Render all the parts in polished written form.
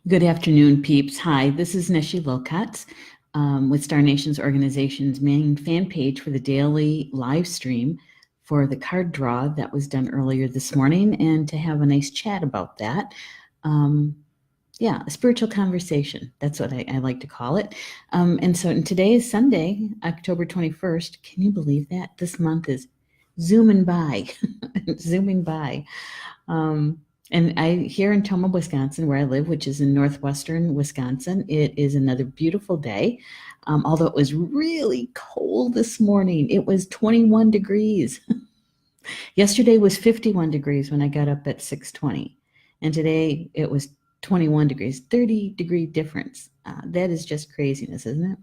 Good afternoon, peeps. Hi, this is Neshi with Star Nations Organization's main fan page for the daily live stream for the card draw that was done earlier this morning, and to have a nice chat about that. A spiritual conversation. That's what I like to call it. And today is Sunday, October 21st. Can you believe that? This month is zooming by, zooming by. And here in Toma, Wisconsin, where I live, which is in northwestern Wisconsin, it is another beautiful day. Although it was really cold this morning, it was 21 degrees. Yesterday was 51 degrees when I got up at 6:20, and today it was 21 degrees, 30-degree difference. That is just craziness, isn't it?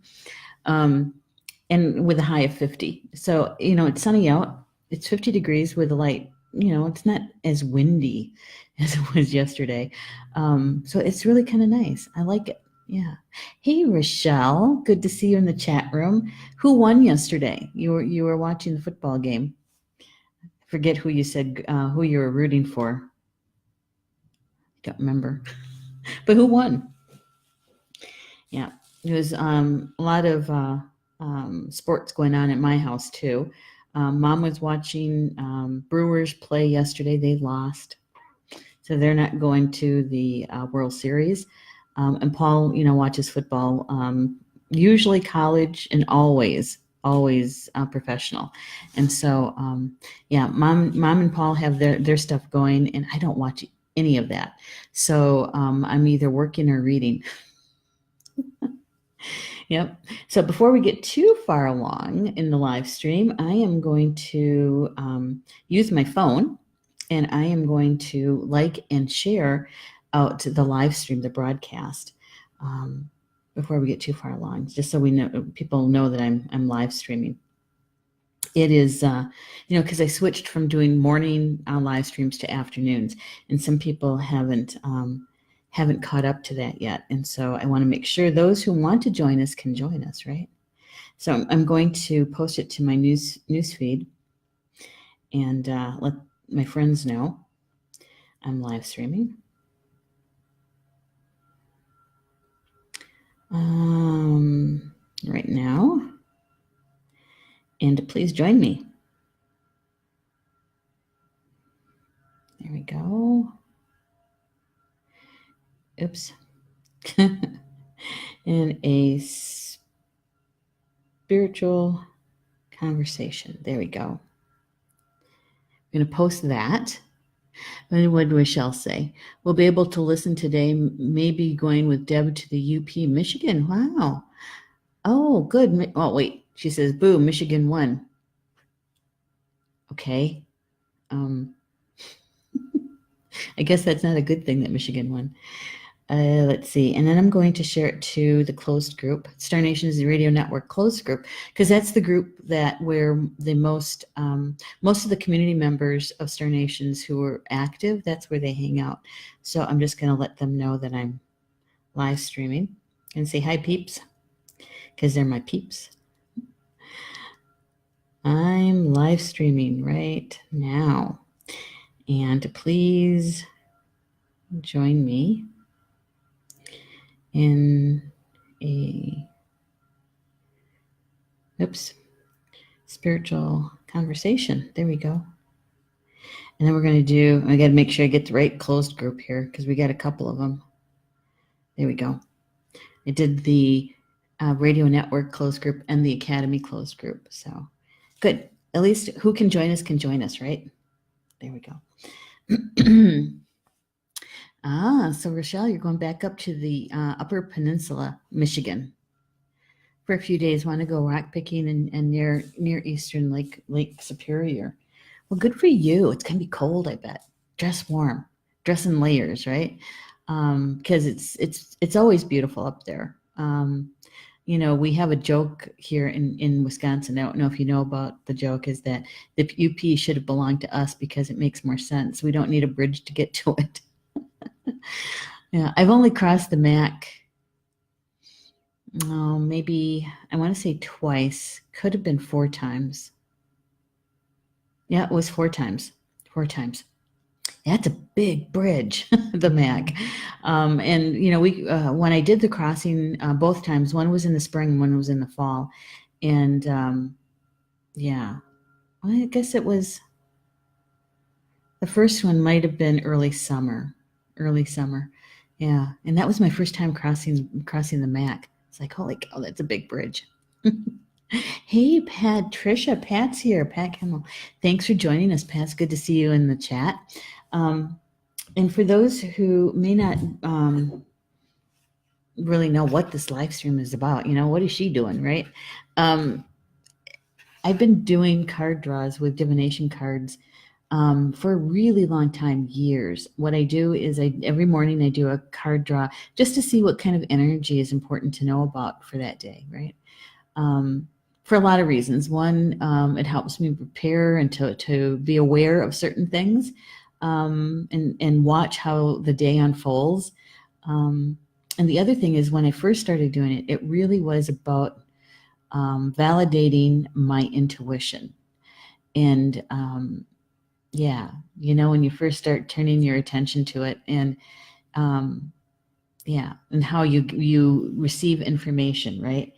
And with a high of 50. So, it's sunny out. It's 50 degrees with a light. It's not as windy as it was yesterday. So it's really kind of nice. I like it. Yeah. Hey, Rochelle. Good to see you in the chat room. Who won yesterday? You were watching the football game. I forget who you said, who you were rooting for. I don't remember. But who won? Yeah. There was a lot of sports going on at my house, too. Mom was watching Brewers play yesterday. They lost. So they're not going to the World Series. And Paul, watches football, usually college and always professional. And so, Mom and Paul have their stuff going, and I don't watch any of that. So I'm either working or reading. Yep. So before we get too far along in the live stream, I am going to use my phone, and I am going to like and share out the live stream, the broadcast, before we get too far along, just so people know that I'm live streaming. It is, because I switched from doing morning live streams to afternoons, and some people haven't caught up to that yet. And so I want to make sure those who want to join us can join us, right? So I'm going to post it to my news feed and let my friends know I'm live streaming. Right now. And please join me. There we go. Oops. And a spiritual conversation. There we go. I'm going to post that. And what did Michelle say? We'll be able to listen today, maybe going with Deb to the UP, Michigan. Wow. Oh, good. Oh, wait. She says, boo, Michigan won. Okay. I guess that's not a good thing that Michigan won. Let's see. And then I'm going to share it to the closed group, Star Nations Radio Network closed group, because that's the group where the most of the community members of Star Nations who are active, that's where they hang out. So I'm just going to let them know that I'm live streaming and say hi, peeps, because they're my peeps. I'm live streaming right now. And please join me in a spiritual conversation. There we go. And then we're going to I got to make sure I get the right closed group here, because we got a couple of them. There we go. I did the radio network closed group and the academy closed group. So good. At least who can join us, right? There we go. So Rochelle, you're going back up to the Upper Peninsula, Michigan, for a few days. Want to go rock picking and near eastern Lake Superior. Well, good for you. It's gonna be cold, I bet. Dress warm, dress in layers, right? Because it's always beautiful up there. We have a joke here in Wisconsin. I don't know if you know about the joke, is that the UP should have belonged to us because it makes more sense. We don't need a bridge to get to it. Yeah, I've only crossed the Mac, maybe, I want to say twice. Could have been 4 times. Yeah, it was 4 times. 4 times. That's a big bridge, the Mac. And you know, we when I did the crossing both times, one was in the spring, one was in the fall, and yeah, well, I guess it was the first one might have been early summer, early summer. Yeah, and that was my first time crossing the Mac. It's like, holy cow, that's a big bridge. Hey, Pat, Trisha, Pat's here. Pat Kimmel. Thanks for joining us, Pat. It's good to see you in the chat. And for those who may not really know what this live stream is about, you know, what is she doing, right? I've been doing card draws with divination cards for a really long time, years. What I do is every morning I do a card draw just to see what kind of energy is important to know about for that day, right? For a lot of reasons. One, it helps me prepare and to be aware of certain things and watch how the day unfolds. And the other thing is when I first started doing it, it really was about validating my intuition. And yeah, you know, when you first start turning your attention to it and yeah, and how you receive information, right?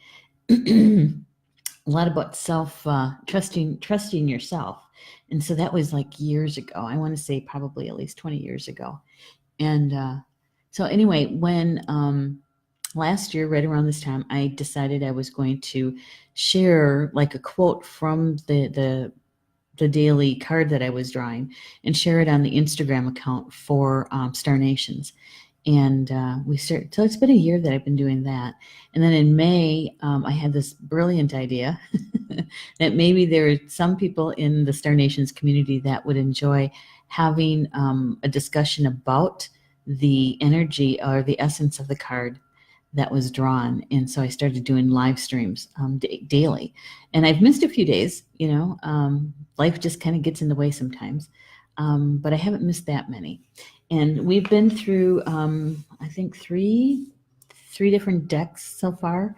A lot about self trusting yourself. And so that was like years ago. I want to say probably at least 20 years ago. And so anyway, when last year, right around this time, I decided I was going to share like a quote from the daily card that I was drawing and share it on the Instagram account for Star Nations. And we started, so it's been a year that I've been doing that. And then in May, I had this brilliant idea that maybe there are some people in the Star Nations community that would enjoy having a discussion about the energy or the essence of the card that was drawn. And so I started doing live streams daily. And I've missed a few days, you know, life just kind of gets in the way sometimes. But I haven't missed that many. And we've been through, I think, three different decks so far.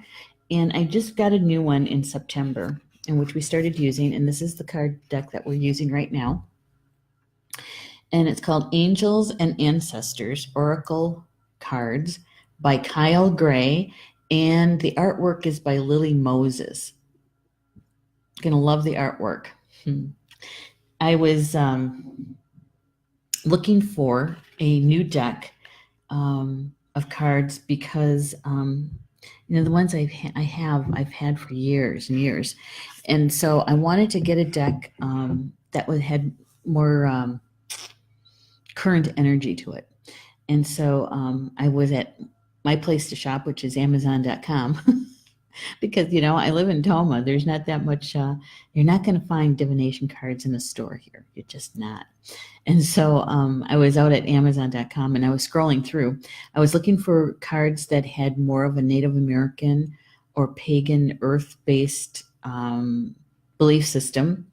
And I just got a new one in September, in which we started using. And this is the card deck that we're using right now. And it's called Angels and Ancestors Oracle Cards by Kyle Gray. And the artwork is by Lily Moses. Gonna love the artwork. I was looking for a new deck of cards because you know the ones I've had for years and years, and so I wanted to get a deck that had more current energy to it. And so I was at my place to shop, which is Amazon.com. Because you know I live in Toma. There's not that much. You're not going to find divination cards in the store here. You're just not. And so I was out at Amazon.com and I was scrolling through. I was looking for cards that had more of a Native American or pagan earth-based belief system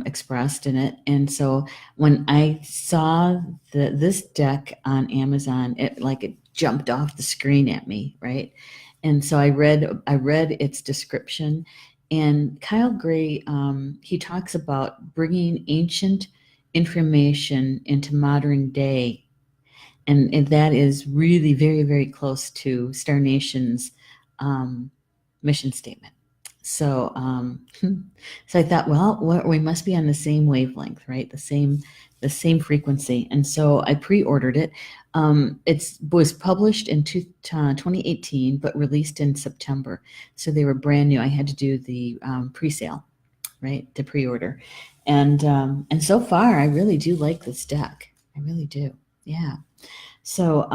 expressed in it. And so when I saw this deck on Amazon, it jumped off the screen at me, right? And so I read its description, and Kyle Gray he talks about bringing ancient information into modern day, and that is really very, very close to Star Nation's mission statement. So so I thought, well, we must be on the same wavelength, right? The same frequency. And so I pre-ordered it. It was published in 2018, but released in September. So they were brand new. I had to do the pre-sale, right, to pre-order. And so far, I really do like this deck. I really do. Yeah. So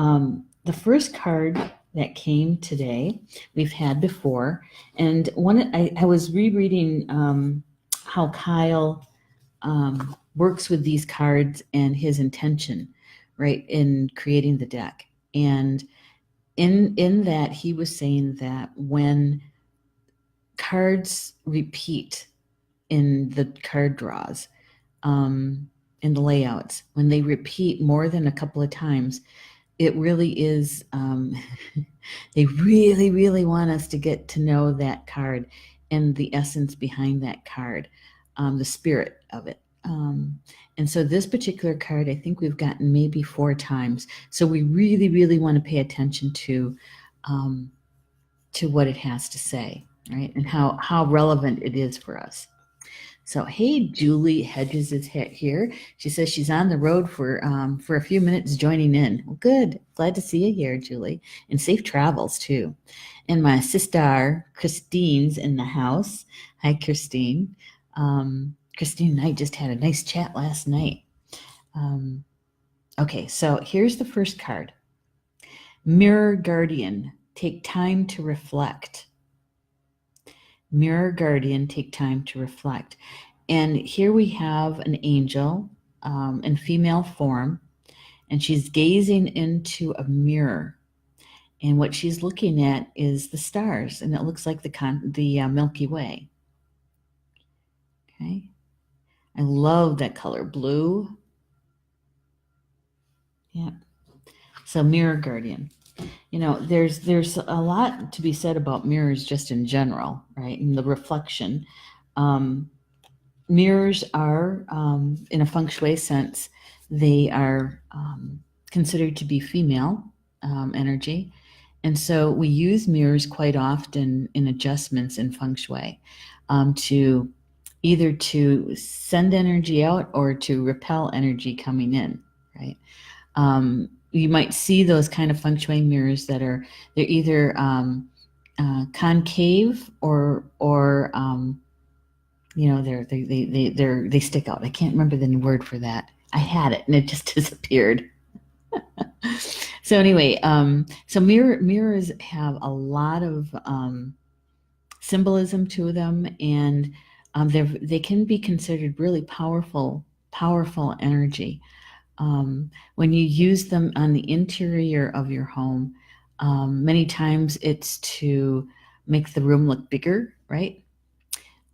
the first card that came today, we've had before. And I was rereading how Kyle works with these cards and his intention, right, in creating the deck. And in that, he was saying that when cards repeat in the card draws, in the layouts, when they repeat more than a couple of times, it really is, they really, really want us to get to know that card and the essence behind that card, the spirit of it. And And so this particular card, I think we've gotten maybe 4 times. So we really, really want to pay attention to what it has to say, right? And how relevant it is for us. So, hey, Julie Hedges is here. She says she's on the road for a few minutes joining in. Well, good. Glad to see you here, Julie. And safe travels, too. And my sister, Christine's in the house. Hi, Christine. Christine and I just had a nice chat last night. Okay, so here's the first card. Mirror Guardian, take time to reflect. Mirror Guardian, take time to reflect. And here we have an angel in female form, and she's gazing into a mirror. And what she's looking at is the stars, and it looks like the Milky Way. Okay, I love that color, blue. Yeah. So Mirror Guardian. You know, there's a lot to be said about mirrors just in general, right? And the reflection. Mirrors are, in a feng shui sense, they are considered to be female energy. And so we use mirrors quite often in adjustments in feng shui to either to send energy out or to repel energy coming in, right? You might see those kind of feng shui mirrors that they're either concave or they stick out. I can't remember the word for that. I had it and it just disappeared. So anyway, so mirrors have a lot of symbolism to them, and they can be considered really powerful energy. When you use them on the interior of your home, many times it's to make the room look bigger, right?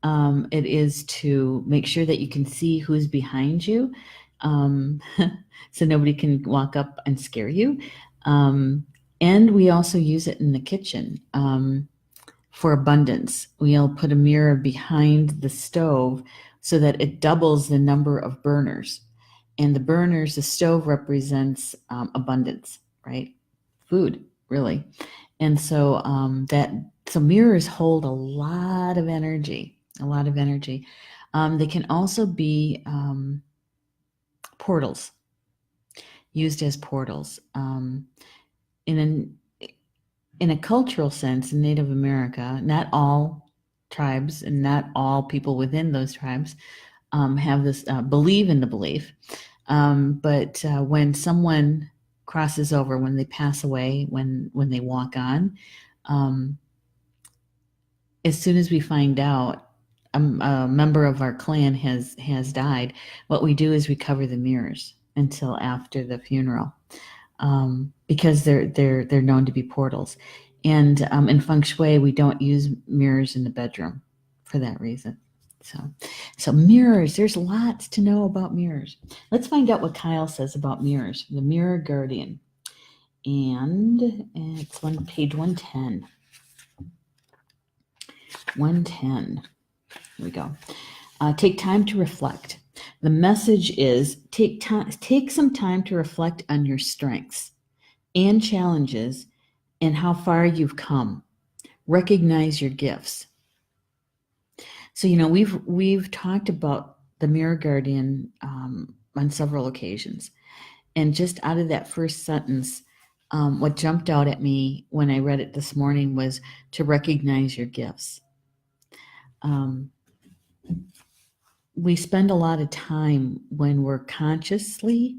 It is to make sure that you can see who's behind you, so nobody can walk up and scare you. And we also use it in the kitchen for abundance. We'll put a mirror behind the stove so that it doubles the number of burners. And the stove represents abundance, right? Food, really. And so so mirrors hold a lot of energy. They can also be portals, used as portals. In a cultural sense, in Native America, not all tribes and not all people within those tribes have this believe in the belief. But when someone crosses over, when they pass away, when they walk on, as soon as we find out a member of our clan has died, what we do is we cover the mirrors until after the funeral, because they're known to be portals. And in feng shui, we don't use mirrors in the bedroom for that reason. So mirrors, there's lots to know about mirrors. Let's find out what Kyle says about mirrors, the Mirror Guardian. And it's on page 110. 110. Here we go. Take time to reflect. The message is take some time to reflect on your strengths and challenges and how far you've come. Recognize your gifts. So, you know, we've talked about the Mirror Guardian on several occasions. And just out of that first sentence, what jumped out at me when I read it this morning was to recognize your gifts. We spend a lot of time when we're consciously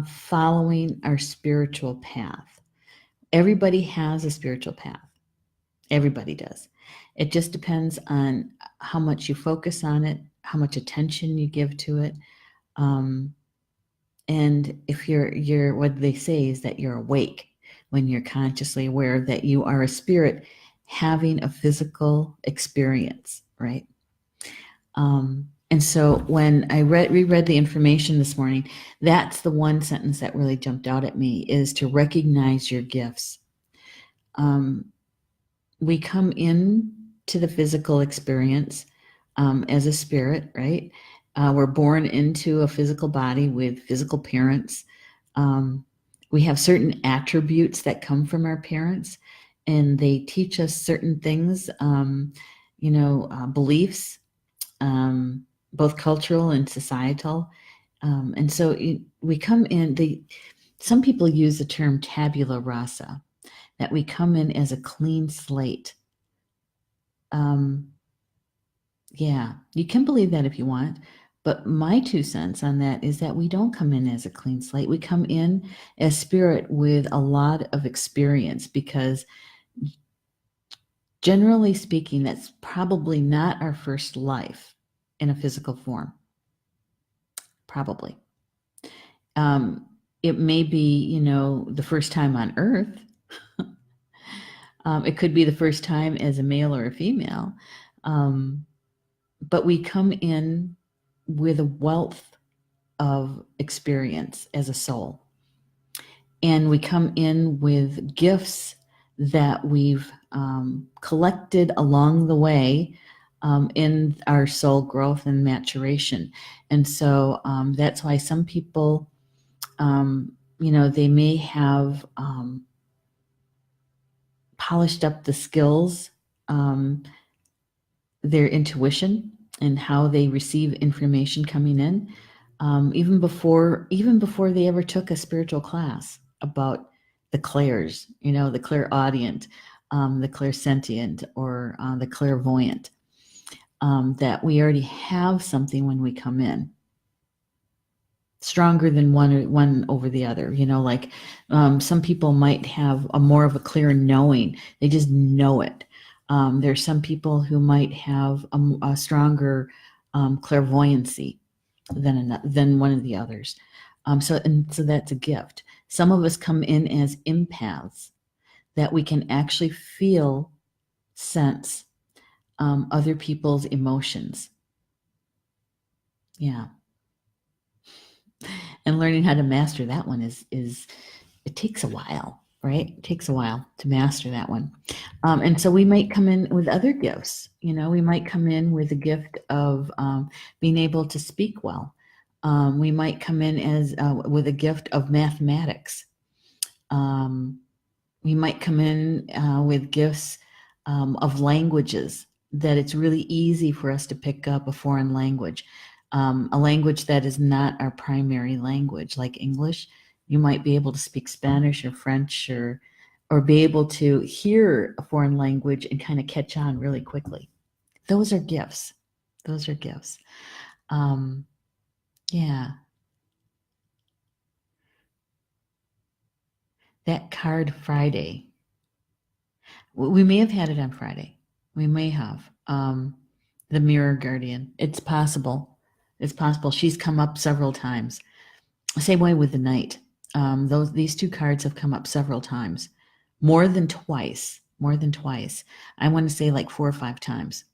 following our spiritual path. Everybody has a spiritual path. Everybody does. It just depends on how much you focus on it, how much attention you give to it. And if you're what they say is that you're awake when you're consciously aware that you are a spirit having a physical experience, right? And so when I reread the information this morning, that's the one sentence that really jumped out at me, is to recognize your gifts. We come in to the physical experience as a spirit, right? We're born into a physical body with physical parents. We have certain attributes that come from our parents, and they teach us certain things, beliefs, both cultural and societal. And so we come in, some people use the term tabula rasa, that we come in as a clean slate. Yeah, you can believe that if you want. But my 2 cents on that is that we don't come in as a clean slate. We come in as spirit with a lot of experience, because generally speaking, that's probably not our first life in a physical form. Probably. It may be, the first time on earth. It could be the first time as a male or a female. But we come in with a wealth of experience as a soul. And we come in with gifts that we've collected along the way in our soul growth and maturation. And so that's why some people, they may have polished up the skills, their intuition, and how they receive information coming in, even before they ever took a spiritual class about the clairs, the clairaudient, the clairsentient, or the clairvoyant. That we already have something when we come in, stronger than one over the other. Like some people might have a more of a clear knowing; they just know it. There's some people who might have a stronger clairvoyancy than one of the others. So that's a gift. Some of us come in as empaths, that we can actually feel, sense other people's emotions. Yeah. And learning how to master that one is it takes a while, right? It takes a while to master that one. And so we might come in with other gifts. We might come in with a gift of being able to speak well. We might come in as with a gift of mathematics. We might come in with gifts of languages, that it's really easy for us to pick up a foreign language, a language that is not our primary language, like English. You might be able to speak Spanish or French, or be able to hear a foreign language and kind of catch on really quickly. Those are gifts. Those are gifts. Yeah. That card Friday. We may have had it on Friday. We may have. The Mirror Guardian. It's possible. It's possible. She's come up several times. Same way with the Knight. These two cards have come up several times. More than twice. More than twice. I want to say like 4 or 5 times.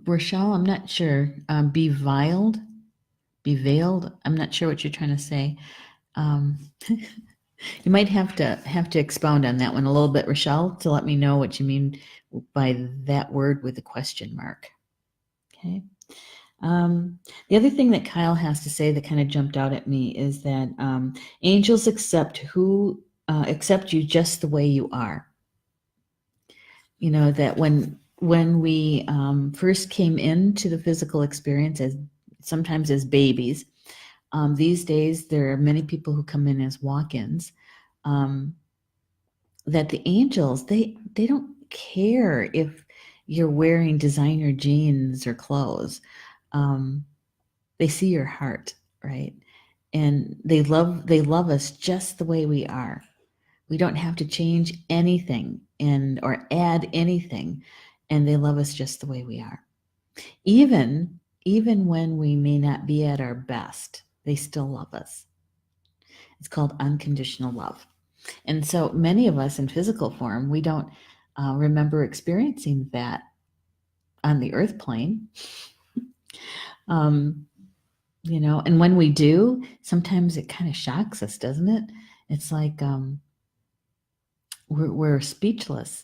Rochelle, I'm not sure. Beveiled? I'm not sure what you're trying to say. You might have to expound on that one a little bit, Rochelle, to let me know what you mean by that word with a question mark. Okay. The other thing that Kyle has to say that kind of jumped out at me is that angels accept you just the way you are. That when we first came into the physical experience, sometimes as babies, these days there are many people who come in as walk-ins, that the angels, they don't care if you're wearing designer jeans or clothes. They see your heart, right? And they love us just the way we are. We don't have to change anything or add anything, and they love us just the way we are. Even when we may not be at our best, they still love us. It's called unconditional love. And so many of us in physical form, we don't remember experiencing that on the earth plane. And when we do, sometimes it kind of shocks us, doesn't it? It's like we're speechless.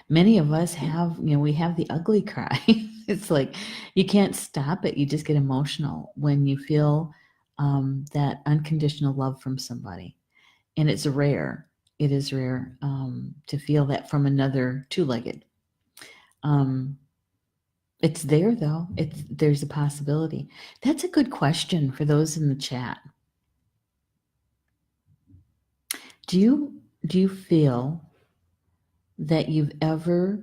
Many of us have, we have the ugly cry. It's like you can't stop it. You just get emotional when you feel that unconditional love from somebody. And it's rare. It is rare to feel that from another two-legged. It's there though. There's a possibility. That's a good question for those in the chat. Do you feel that you've ever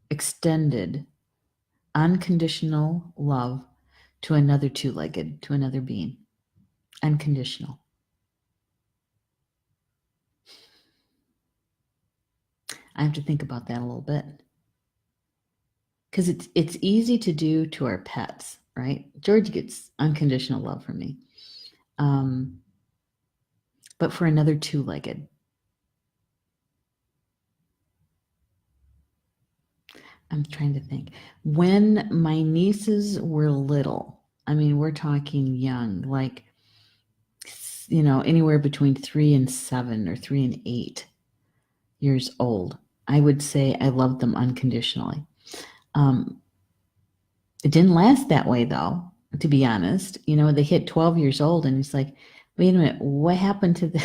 extended unconditional love to another two-legged, to another being? Unconditional. I have to think about that a little bit. Because it's easy to do to our pets, right? George gets unconditional love from me. But for another two-legged, I'm trying to think. When my nieces were little, I mean, we're talking young, like, anywhere between 3 and 7 or 3 and 8 years old, I would say I loved them unconditionally. It didn't last that way, though, to be honest. They hit 12 years old, and it's like, wait a minute, what happened to the,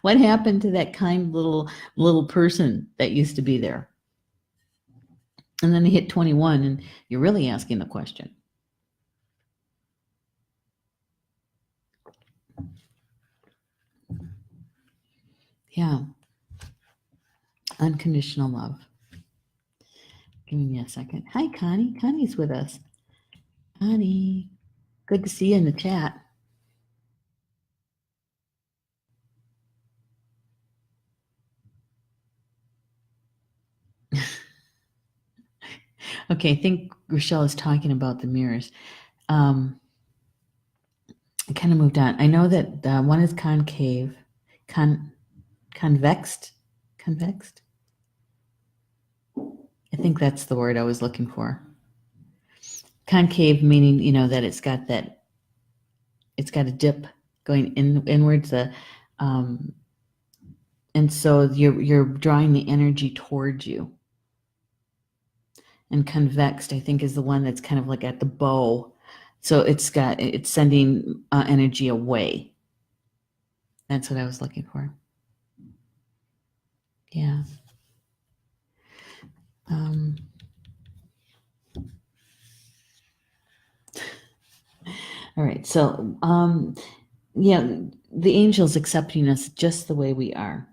what happened to that kind little person that used to be there? And then they hit 21, and you're really asking the question. Yeah. Unconditional love. Give me a second. Hi, Connie. Connie's with us. Connie, good to see you in the chat. Okay, I think Rochelle is talking about the mirrors. I kind of moved on. I know that one is concave, convexed. I think that's the word I was looking for. Concave meaning, that it's got a dip going inwards. And so you're drawing the energy towards you. And convexed, I think, is the one that's kind of like at the bow. So it's sending energy away. That's what I was looking for. Yeah. All right. So, yeah, the angel's accepting us just the way we are.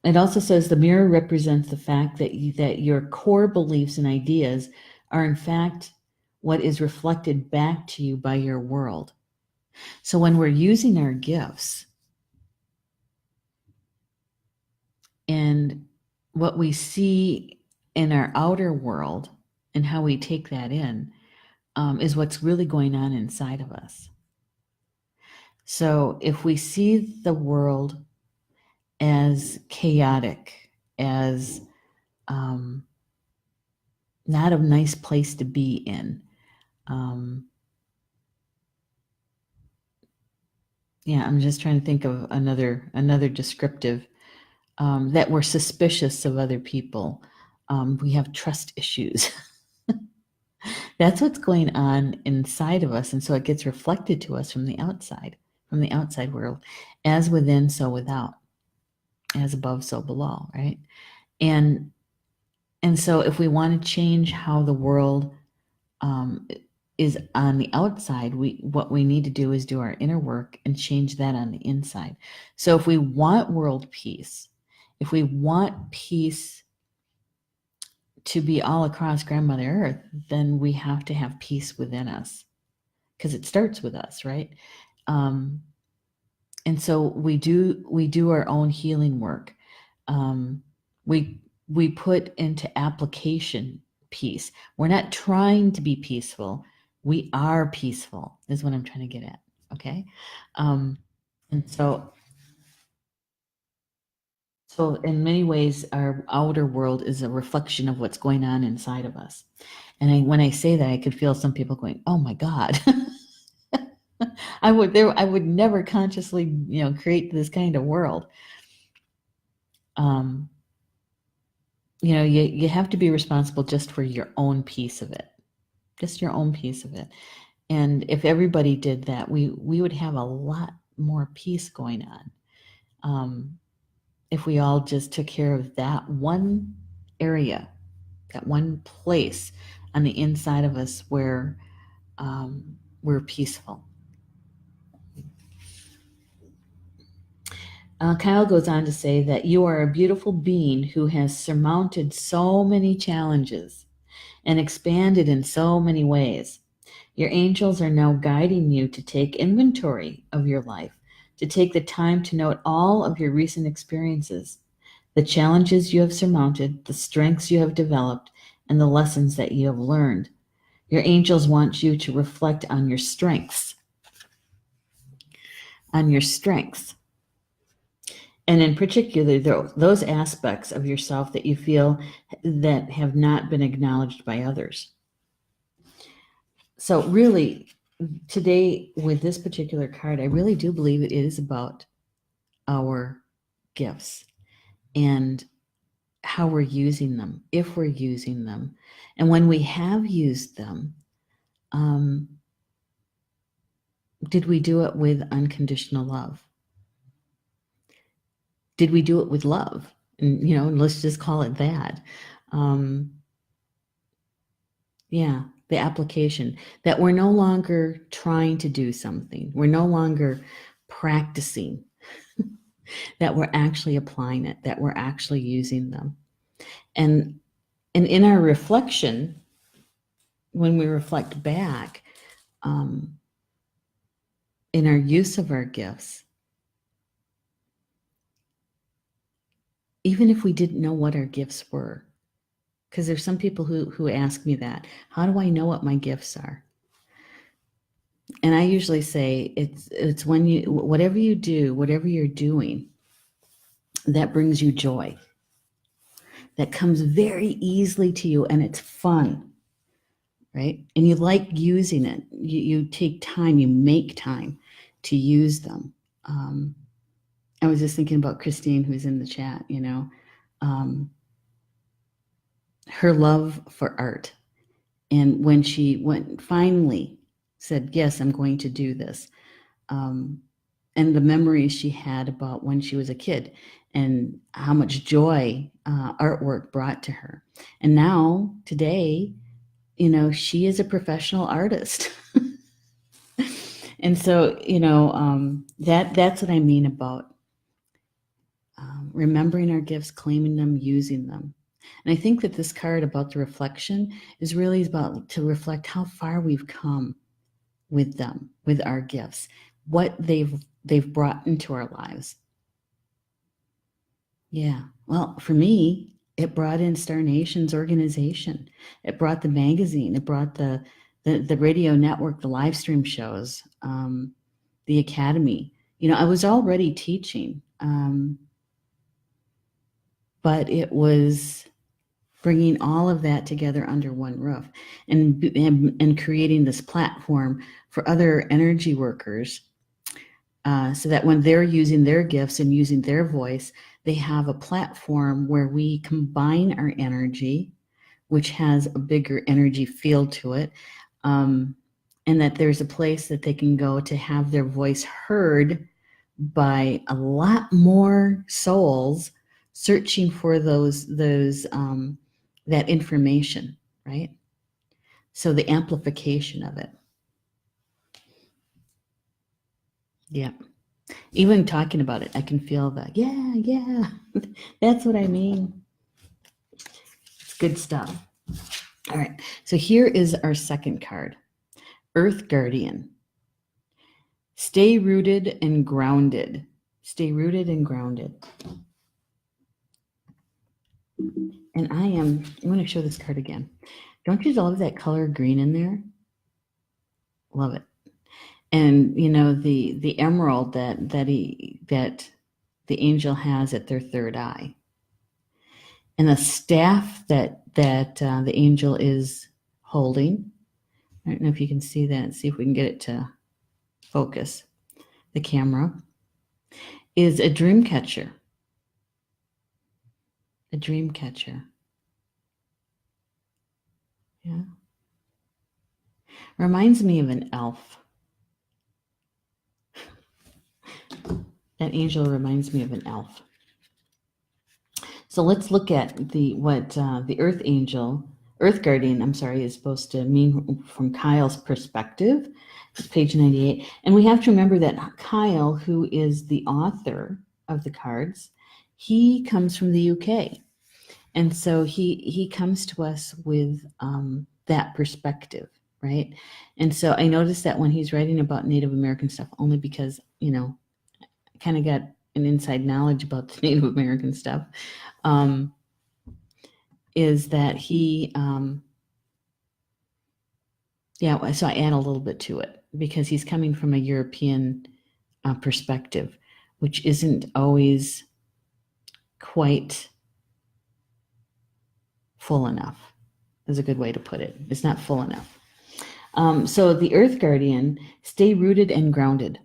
It also says the mirror represents the fact that your core beliefs and ideas are in fact what is reflected back to you by your world. So when we're using our gifts and what we see in our outer world and how we take that in is what's really going on inside of us. So if we see the world as chaotic, as not a nice place to be in. Yeah, I'm just trying to think of another descriptive that we're suspicious of other people. We have trust issues. That's what's going on inside of us, and so it gets reflected to us from the outside world, as within, so without, as above, so below, right? And so if we want to change how the world is on the outside, what we need to do is do our inner work and change that on the inside. So if we want world peace, if we want peace to be all across Grandmother Earth, then we have to have peace within us, because it starts with us, right? And so we do our own healing work. We put into application peace. We're not trying to be peaceful. We are peaceful, is what I'm trying to get at. Okay. And so in many ways, our outer world is a reflection of what's going on inside of us. And when I say that, I could feel some people going, oh my God. I would never consciously, create this kind of world. You have to be responsible just for your own piece of it, just your own piece of it. And if everybody did that, we would have a lot more peace going on. If we all just took care of that one area, that one place on the inside of us where we're peaceful. Kyle goes on to say that you are a beautiful being who has surmounted so many challenges and expanded in so many ways. Your angels are now guiding you to take inventory of your life, to take the time to note all of your recent experiences, the challenges you have surmounted, the strengths you have developed, and the lessons that you have learned. Your angels want you to reflect on your strengths. On your strengths. And in particular, those aspects of yourself that you feel that have not been acknowledged by others. So really, today with this particular card, I really do believe it is about our gifts and how we're using them, if we're using them. And when we have used them, did we do it with unconditional love? Did we do it with love? And, let's just call it that. Yeah, the application, that we're no longer trying to do something. We're no longer practicing, that we're actually applying it, that we're actually using them. And in our reflection, when we reflect back, in our use of our gifts, even if we didn't know what our gifts were, because there's some people who ask me that, how do I know what my gifts are? And I usually say it's when whatever you do, whatever you're doing, that brings you joy, that comes very easily to you, and it's fun, right? And you like using it. You take time, you make time to use them. I was just thinking about Christine, who's in the chat, her love for art. And when she finally said, yes, I'm going to do this, and the memories she had about when she was a kid and how much joy artwork brought to her. And now, today, she is a professional artist. And so, that's what I mean about remembering our gifts, claiming them, using them. And I think that this card about the reflection is really about to reflect how far we've come with them, with our gifts, what they've brought into our lives. Yeah. Well, for me, it brought in Star Nation's organization. It brought the magazine. It brought the radio network, the live stream shows, the academy. I was already teaching, but it was bringing all of that together under one roof and creating this platform for other energy workers, so that when they're using their gifts and using their voice, they have a platform where we combine our energy, which has a bigger energy field to it, and that there's a place that they can go to have their voice heard by a lot more souls searching for that information, right? So the amplification of it. Yeah. Even talking about it, I can feel that. Yeah. That's what I mean. It's good stuff. All right. So here is our second card, Earth Guardian. Stay rooted and grounded. Stay rooted and grounded. And I'm going to show this card again. Don't you love that color green in there? Love it. And the emerald that the angel has at their third eye, and the staff that the angel is holding. I don't know if you can see that. See if we can get it to focus, the camera, is a dream catcher. A dream catcher. Yeah. Reminds me of an elf. That angel reminds me of an elf. So let's look at the Earth Angel, Earth Guardian, is supposed to mean from Kyle's perspective. It's page 98. And we have to remember that Kyle, who is the author of the cards, he comes from the UK. And so he comes to us with that perspective, right? And so I noticed that when he's writing about Native American stuff, only because, I kind of got an inside knowledge about the Native American stuff, is that he, so I add a little bit to it because he's coming from a European perspective, which isn't always quite full enough, is a good way to put it. It's not full enough. So the Earth Guardian, stay rooted and grounded.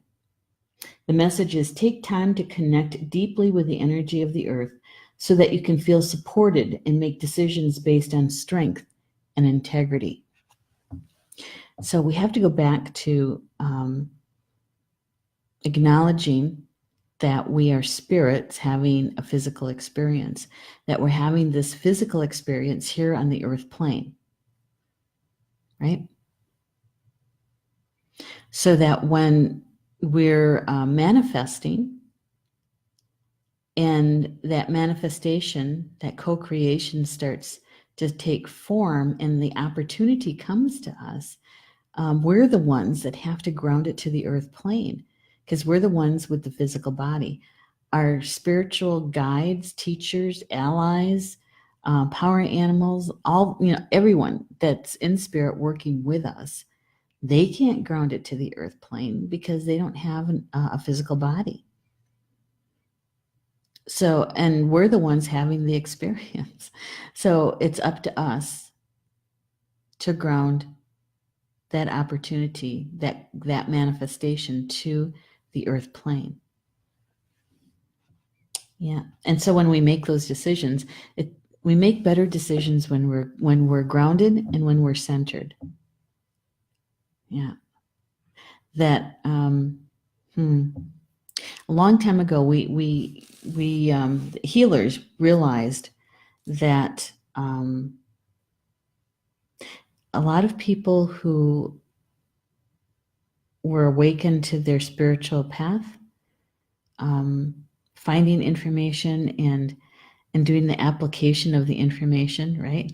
The message is take time to connect deeply with the energy of the earth so that you can feel supported and make decisions based on strength and integrity. So we have to go back to acknowledging that we are spirits having a physical experience, that we're having this physical experience here on the earth plane, right? So that when we're manifesting, and that manifestation, that co-creation starts to take form and the opportunity comes to us, we're the ones that have to ground it to the earth plane because we're the ones with the physical body. Our spiritual guides, teachers, allies, power animals, all, everyone that's in spirit working with us, they can't ground it to the earth plane because they don't have a physical body. So, and we're the ones having the experience. So it's up to us to ground that opportunity, that manifestation to the earth plane. Yeah. And so when we make those decisions, we make better decisions when we're grounded and when we're centered. Yeah. That a long time ago, we healers realized that a lot of people who were awakened to their spiritual path, finding information and doing the application of the information, right,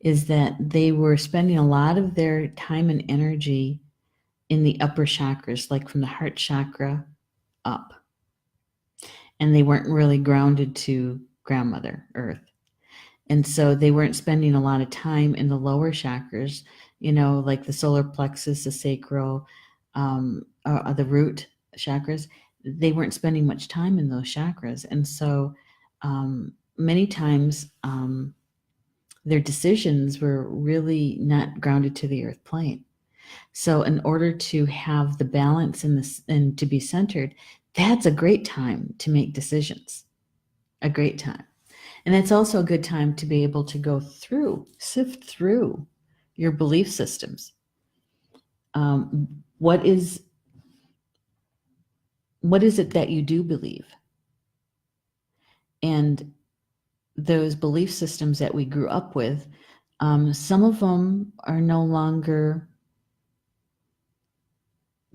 is that they were spending a lot of their time and energy in the upper chakras, like from the heart chakra up. And they weren't really grounded to grandmother earth. And so they weren't spending a lot of time in the lower chakras, like the solar plexus, the sacral, the root chakras. They weren't spending much time in those chakras. And so many times their decisions were really not grounded to the earth plane. So in order to have the balance and to be centered, that's a great time to make decisions. A great time. And it's also a good time to be able to sift through your belief systems. What is it that you do believe? And those belief systems that we grew up with, some of them are no longer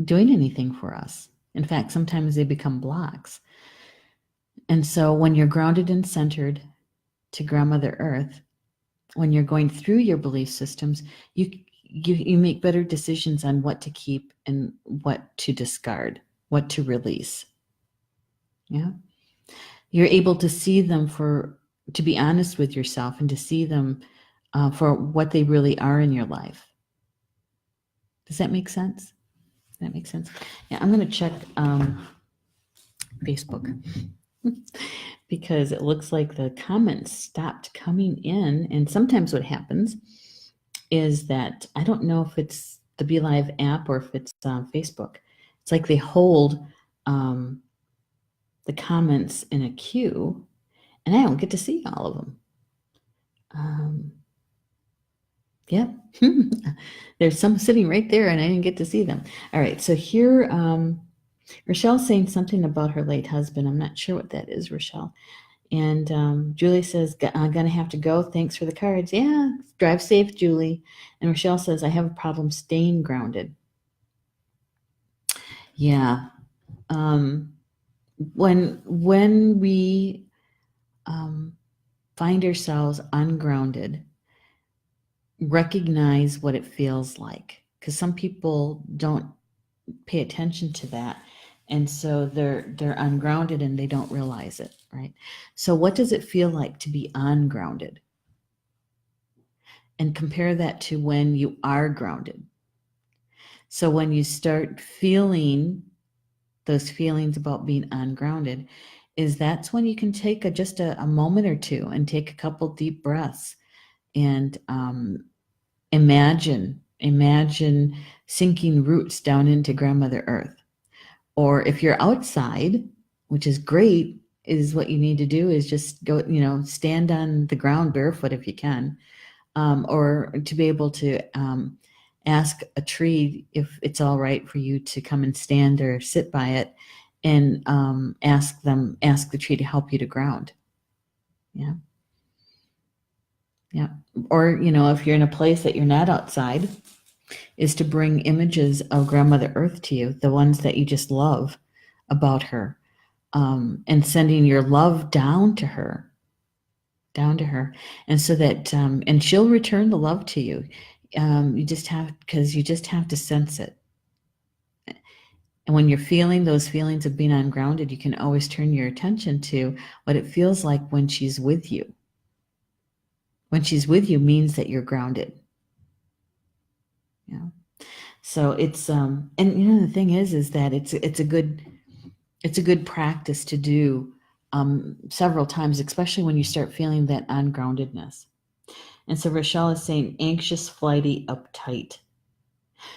doing anything for us. In fact, sometimes they become blocks. And so when you're grounded and centered to Grandmother Earth, when you're going through your belief systems, you make better decisions on what to keep and what to discard, what to release. Yeah. You're able to see them to be honest with yourself and to see them for what they really are in your life. Does that make sense? Does that make sense? Yeah, I'm going to check Facebook because it looks like the comments stopped coming in. And sometimes what happens is that I don't know if it's the Be Live app or if it's on Facebook. It's like they hold the comments in a queue, and I don't get to see all of them. Yep. There's some sitting right there, and I didn't get to see them. All right, so here, Rochelle's saying something about her late husband. I'm not sure what that is, Rochelle. And Julie says, I'm going to have to go. Thanks for the cards. Yeah, drive safe, Julie. And Rochelle says, I have a problem staying grounded. Yeah. When we find ourselves ungrounded, recognize what it feels like, because some people don't pay attention to that, and so they're ungrounded and they don't realize it, right? So what does it feel like to be ungrounded? And compare that to when you are grounded. So when you start feeling those feelings about being ungrounded, that's when you can take just a moment or two and take a couple deep breaths and imagine sinking roots down into Grandmother Earth. Or if you're outside, which is great, is what you need to do is just go, stand on the ground barefoot if you can, or to be able to ask a tree if it's all right for you to come and stand or sit by it, and ask the tree to help you to ground. Yeah. Yeah. Or, if you're in a place that you're not outside, is to bring images of Grandmother Earth to you, the ones that you just love about her, and sending your love down to her. And so that, and she'll return the love to you. You just have to sense it. And when you're feeling those feelings of being ungrounded, you can always turn your attention to what it feels like when she's with you. When she's with you means that you're grounded. Yeah. So it's, and the thing is that it's a good practice to do several times, especially when you start feeling that ungroundedness. And so Rochelle is saying anxious, flighty, uptight.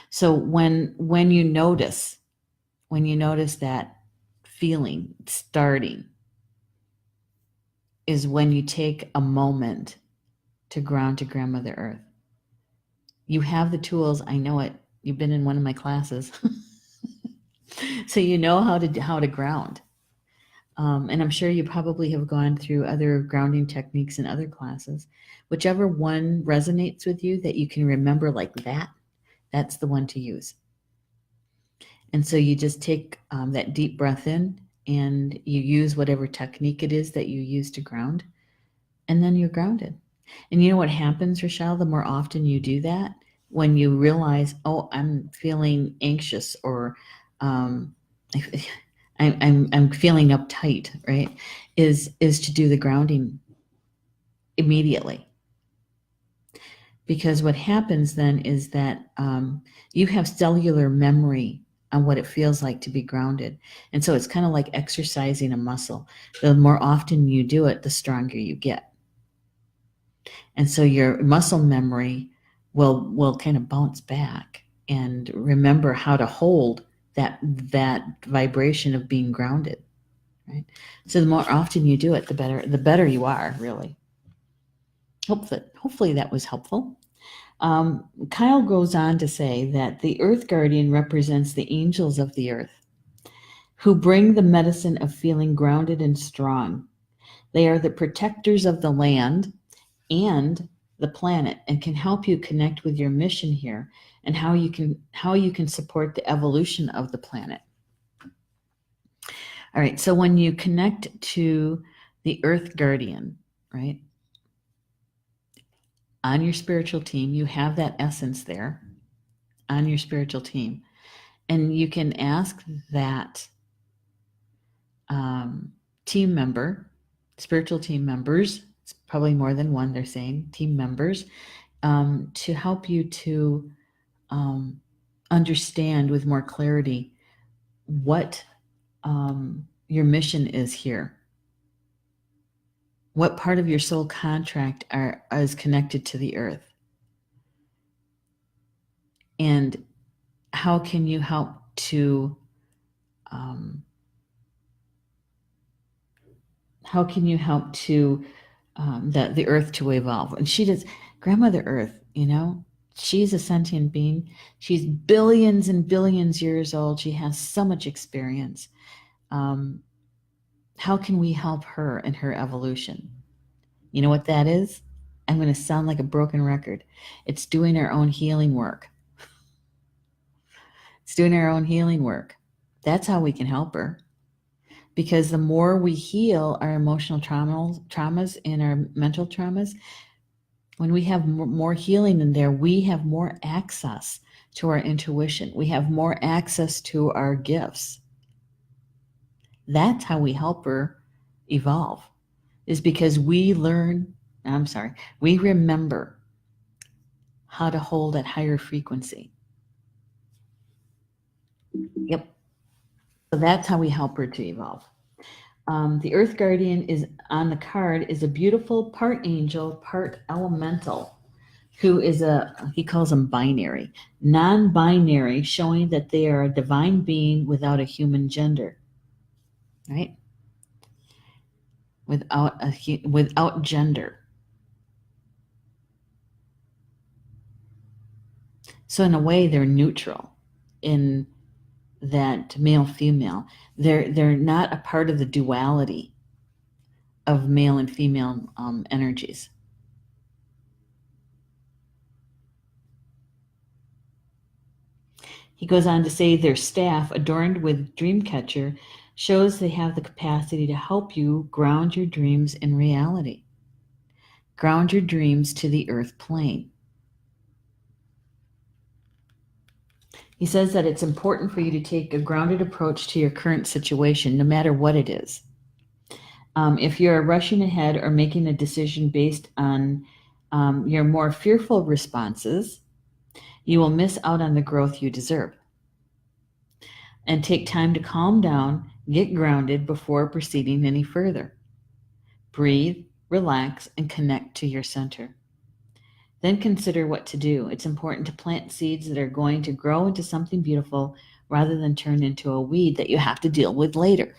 So when you notice that feeling starting, is when you take a moment to ground to Grandmother Earth. You have the tools. I know it. You've been in one of my classes. So you know how to ground. And I'm sure you probably have gone through other grounding techniques in other classes. Whichever one resonates with you that you can remember like that, that's the one to use. And so you just take that deep breath in, and you use whatever technique it is that you use to ground, and then you're grounded. And you know what happens, Rochelle, the more often you do that, when you realize, oh, I'm feeling anxious, or I'm feeling uptight, right? Is to do the grounding immediately. Because what happens then is that you have cellular memory on what it feels like to be grounded. And so it's kind of like exercising a muscle. The more often you do it, the stronger you get. And so your muscle memory will kind of bounce back and remember how to hold that vibration of being grounded, right? So the more often you do it, the better you are, really. Hopefully that was helpful. Kyle goes on to say that the Earth Guardian represents the angels of the earth, who bring the medicine of feeling grounded and strong. They are the protectors of the land and the planet, and can help you connect with your mission here and how you can support the evolution of the planet. All right, so when you connect to the Earth Guardian, right, on your spiritual team, you have that essence there on your spiritual team, and you can ask that team member, spiritual team members, it's probably more than one, they're saying team members, to help you to understand with more clarity what your mission is here. What part of your soul contract is connected to the earth? And how can you help to um, how can you help to the earth to evolve? And she does, Grandmother Earth, she's a sentient being. She's billions and billions years old. She has so much experience. Um, how can we help her in her evolution? You know what that is? I'm going to sound like a broken record. It's doing our own healing work. It's doing our own healing work. That's how we can help her. Because the more we heal our emotional traumas and our mental traumas, when we have more healing in there, we have more access to our intuition. We have more access to our gifts. That's how we help her evolve, is because we remember how to hold at higher frequency. Yep. So that's how we help her to evolve. The Earth Guardian is on the card is a beautiful part angel, part elemental, who is he calls them binary, non-binary, showing that they are a divine being without a human gender, right? Without gender. So in a way, they're neutral in that male female. They're not a part of the duality of male and female energies. He goes on to say their staff, adorned with Dreamcatcher, shows they have the capacity to help you ground your dreams in reality. Ground your dreams to the earth plane. He says that it's important for you to take a grounded approach to your current situation, no matter what it is. If you're rushing ahead or making a decision based on your more fearful responses, you will miss out on the growth you deserve. And take time to calm down, get grounded before proceeding any further. Breathe, relax, and connect to your center. Then consider what to do. It's important to plant seeds that are going to grow into something beautiful rather than turn into a weed that you have to deal with later.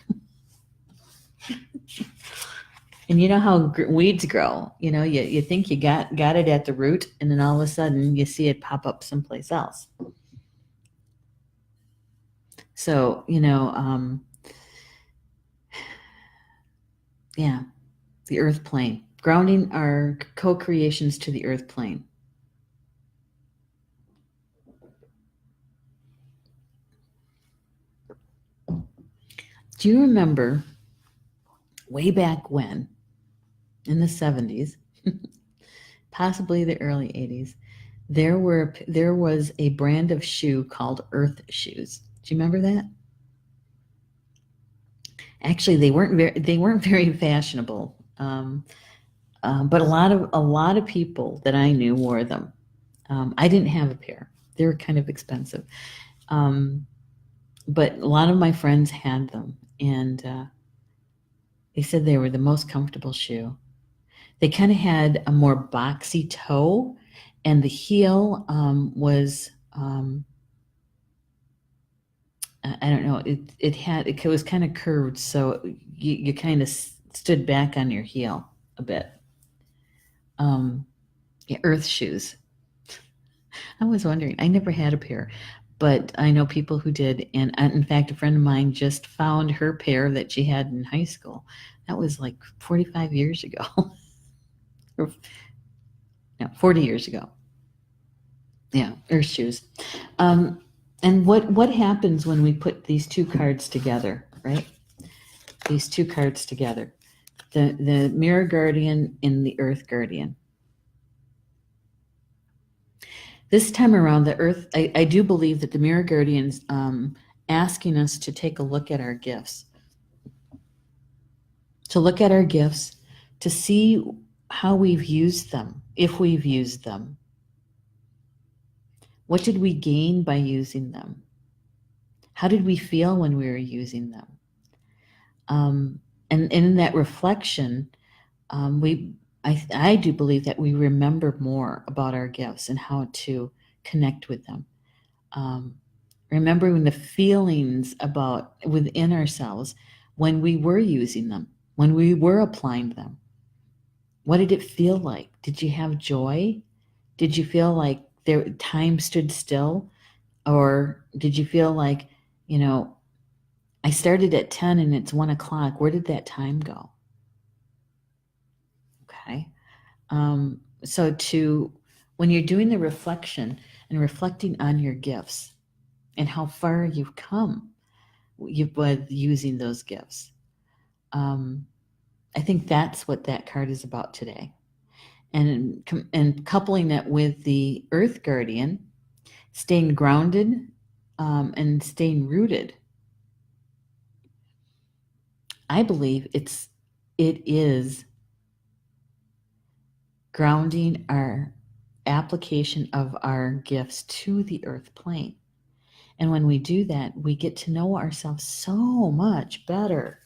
And you know how weeds grow. You think you got it at the root, and then all of a sudden you see it pop up someplace else. So, yeah, the earth plane. Grounding our co-creations to the earth plane. Do you remember way back when, in the 70s, possibly the early 80s, there was a brand of shoe called Earth shoes? Do you remember that? Actually, they weren't very fashionable, but a lot of people that I knew wore them. I didn't have a pair; they were kind of expensive, but a lot of my friends had them, and they said they were the most comfortable shoe. They kind of had a more boxy toe, and the heel was I don't know. It was kind of curved, so you kind of stood back on your heel a bit. Yeah, earth shoes. I was wondering. I never had a pair, but I know people who did. And in fact, a friend of mine just found her pair that she had in high school. That was like 45 years ago. Or, no, 40 years ago. Yeah, earth shoes. And what happens when we put these two cards together, right? These two cards together. The Mirror Guardian and the Earth Guardian. This time around, the Earth, I do believe that the Mirror Guardian's asking us to take a look at our gifts. To look at our gifts, to see how we've used them, if we've used them. What did we gain by using them? How did we feel when we were using them? And in that reflection, I do believe that we remember more about our gifts and how to connect with them. Remembering the feelings about within ourselves when we were using them, when we were applying them. What did it feel like? Did you have joy? Did you feel like time stood still? Or did you feel like, you know, I started at 10 and it's 1 o'clock. Where did that time go? Okay. So when you're doing the reflection and reflecting on your gifts and how far you've come with using those gifts, I think that's what that card is about today. And coupling it with the Earth Guardian, staying grounded and staying rooted. I believe it is grounding our application of our gifts to the earth plane. And when we do that, we get to know ourselves so much better.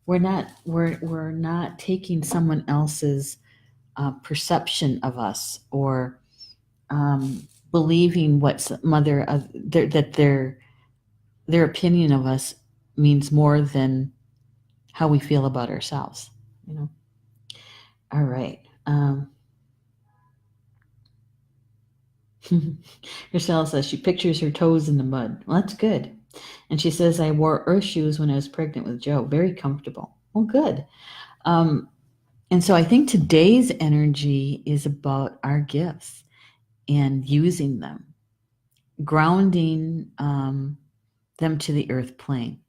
We're not taking someone else's perception of us or believing what that their opinion of us means more than how we feel about ourselves. All right. Rochelle says she pictures her toes in the mud. Well, that's good. And she says, I wore earth shoes when I was pregnant with Joe. Very comfortable. Well, good. And so I think today's energy is about our gifts and using them, grounding them to the earth plane,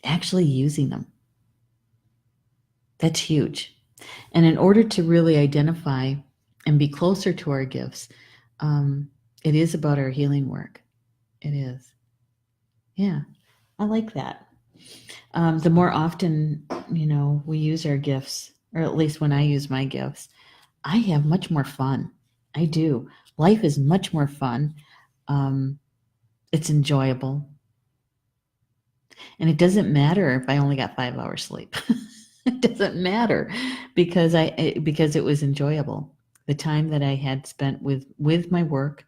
actually using them. That's huge. And in order to really identify and be closer to our gifts, it is about our healing work. It is. Yeah, I like that. The more often, we use our gifts, or at least when I use my gifts, I have much more fun. I do. Life is much more fun. It's enjoyable. And it doesn't matter if I only got 5 hours sleep. It doesn't matter because it was enjoyable. The time that I had spent with my work,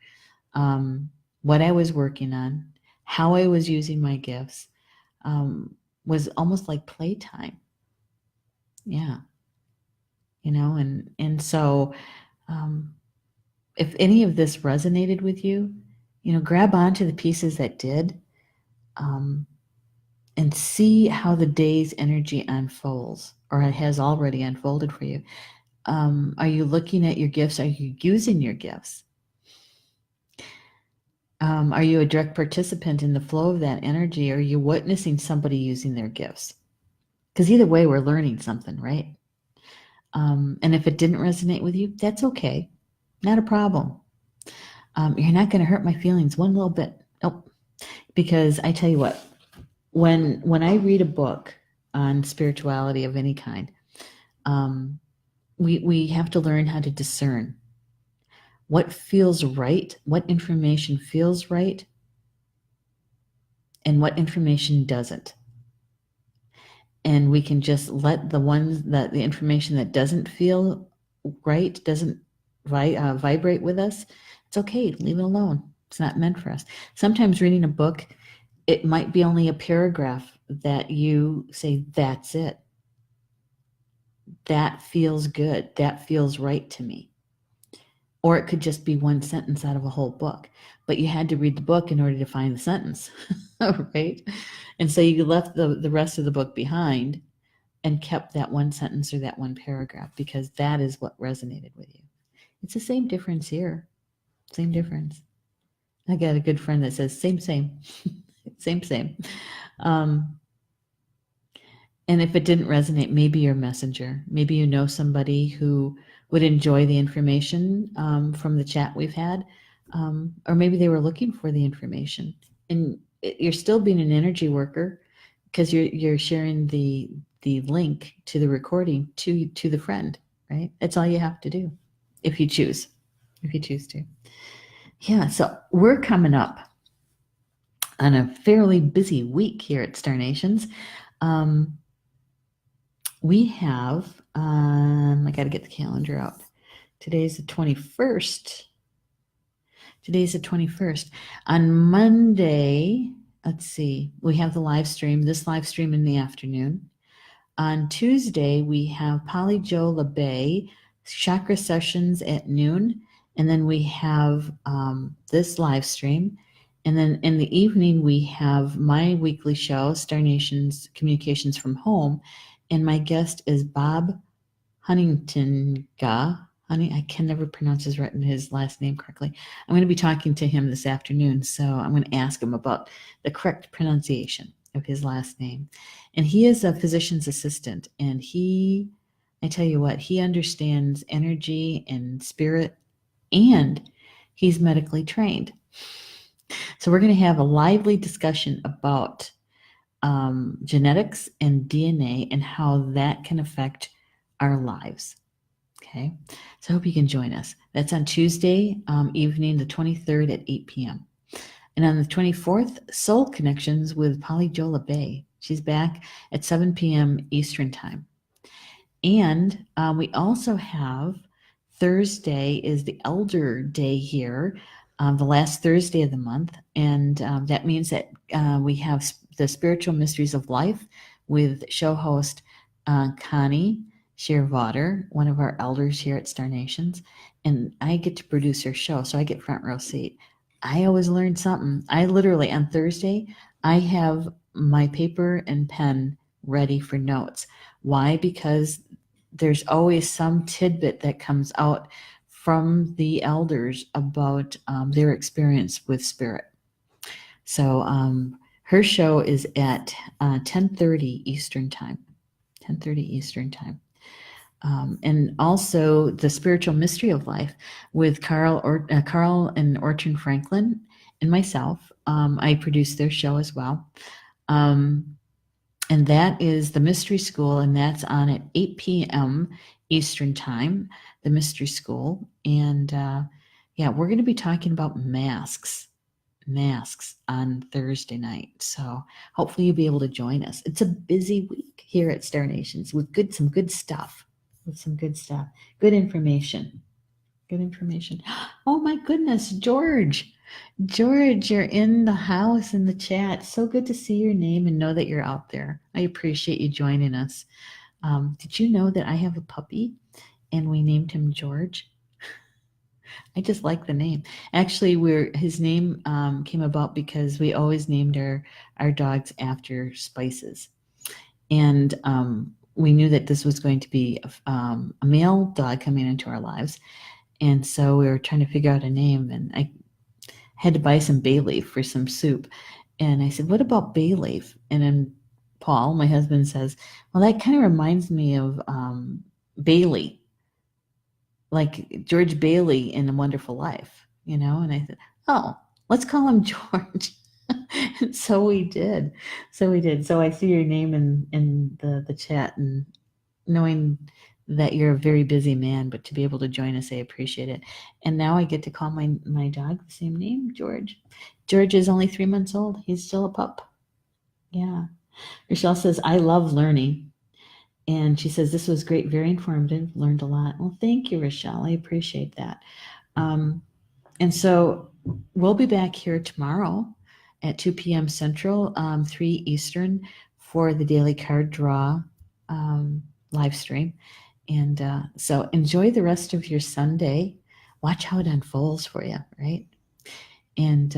what I was working on, how I was using my gifts, was almost like playtime. Yeah. And so if any of this resonated with you, grab onto the pieces that did, and see how the day's energy unfolds, or it has already unfolded for you. Are you looking at your gifts? Are you using your gifts? Are you a direct participant in the flow of that energy? Or are you witnessing somebody using their gifts? Because either way, we're learning something, right? And if it didn't resonate with you, that's okay. Not a problem. You're not going to hurt my feelings one little bit. Nope. Because I tell you what, when I read a book on spirituality of any kind, we have to learn how to discern what feels right, what information feels right, and what information doesn't. And we can just let the information that doesn't feel right, doesn't vibrate with us. It's okay, leave it alone. It's not meant for us. Sometimes reading a book, it might be only a paragraph that you say, that's it. That feels good. That feels right to me. Or it could just be one sentence out of a whole book, but you had to read the book in order to find the sentence, right? And so you left the rest of the book behind and kept that one sentence or that one paragraph because that is what resonated with you. It's the same difference here. Same difference. I got a good friend that says same. Same. And if it didn't resonate, maybe you're a messenger. Maybe you know somebody who would enjoy the information from the chat we've had, or maybe they were looking for the information. And you're still being an energy worker because you're sharing the link to the recording to the friend, right? That's all you have to do if you choose to. Yeah, so we're coming up on a fairly busy week here at Star Nations. We have, I got to get the calendar out. Today's the 21st. Today's the 21st. On Monday, let's see, we have the live stream, this live stream in the afternoon. On Tuesday, we have Polly Joe LeBay chakra sessions at noon. And then we have this live stream. And then in the evening, we have my weekly show, Star Nation's Communications from Home. And my guest is Bob Huntington. I can never pronounce his last name correctly. I'm going to be talking to him this afternoon, so I'm going to ask him about the correct pronunciation of his last name. And he is a physician's assistant, and I tell you what, he understands energy and spirit, and he's medically trained. So we're going to have a lively discussion about genetics and DNA and how that can affect our lives. Okay, so I hope you can join us. That's on Tuesday evening, the 23rd at 8 p.m. And on the 24th, Soul Connections with Polly Joe LeBay. She's back at 7 p.m. Eastern Time. And we also have Thursday is the Elder Day here, the last Thursday of the month. And that means that we have the Spiritual Mysteries of Life with show host Connie Shearwater, one of our elders here at Star Nations. And I get to produce her show, so I get front row seat. I always learn something. I literally, on Thursday, I have my paper and pen ready for notes. Why? Because there's always some tidbit that comes out from the elders about their experience with spirit. So her show is at 10:30 Eastern Time. 10:30 Eastern Time. And also the Spiritual Mystery of Life with Carl and Orton Franklin and myself. I produce their show as well. And that is the Mystery School, and that's on at 8 p.m. Eastern Time, the Mystery School. And yeah, we're going to be talking about masks on Thursday night. So hopefully you'll be able to join us. It's a busy week here at Star Nations with some good stuff. Good information. Oh my goodness, George, you're in the house in the chat. So good to see your name and know that you're out there. I appreciate you joining us. Did you know that I have a puppy and we named him George? I just like the name. Actually, his name came about because we always named our dogs after spices. And we knew that this was going to be a male dog coming into our lives. And so we were trying to figure out a name, and I had to buy some bay leaf for some soup. And I said, what about bay leaf? And then Paul, my husband, says, well, that kind of reminds me of Bailey, like George Bailey in A Wonderful Life, And I said, oh, let's call him George. So we did. So I see your name in the chat, and knowing that you're a very busy man, but to be able to join us, I appreciate it. And now I get to call my dog the same name, George. George is only 3 months old. He's still a pup. Yeah. Rochelle says, I love learning. And she says, this was great, very informative, learned a lot. Well, thank you, Rochelle. I appreciate that. And so we'll be back here tomorrow at 2 p.m. Central, 3 Eastern for the daily card draw live stream. And so enjoy the rest of your Sunday. Watch how it unfolds for you, right? And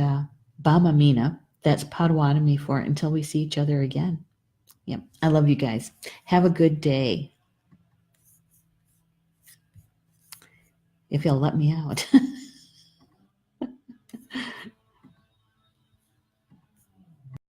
Bama Mina, that's Potawatomi for until we see each other again. Yep, I love you guys. Have a good day. If you'll let me out.